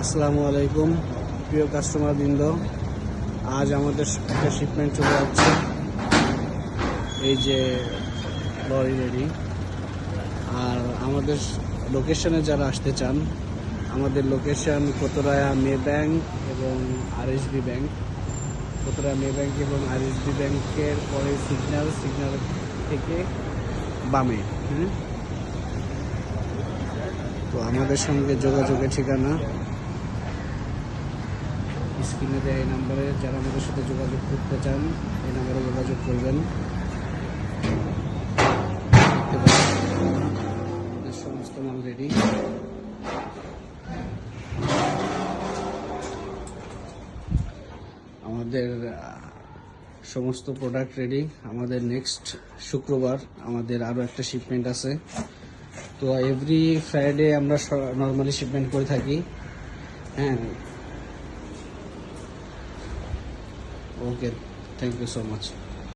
আসসালামু আলাইকুম প্রিয় কাস্টমার বৃন্দ, আজ আমাদের একটা শিপমেন্ট চলে যাচ্ছে। এই যে লরি রেডি। আর আমাদের লোকেশনে যারা আসতে চান, আমাদের লোকেশন কোতরায়া মে ব্যাংক এবং আরএসবি ব্যাংক। কোতরায়া মে ব্যাংক এবং আরএসবি ব্যাংকের পরে সিগন্যাল থেকে বামে। তো আমাদের সঙ্গে যোগাযোগের ঠিকানা স্ক্রিনে দেওয়া এই নাম্বারে, যারা আমাদের সাথে যোগাযোগ করতে চান এই নাম্বারে যোগাযোগ করবেন। সমস্ত মাল রেডি। আমাদের সমস্ত প্রোডাক্ট রেডি। আমাদের নেক্সট শুক্রবার আমাদের আরও একটা শিপমেন্ট আছে। তো এভরি ফ্রাইডে আমরা নর্মালি শিপমেন্ট করে থাকি। হ্যাঁ, ওকে, থ্যাংক ইউ সো মাচ।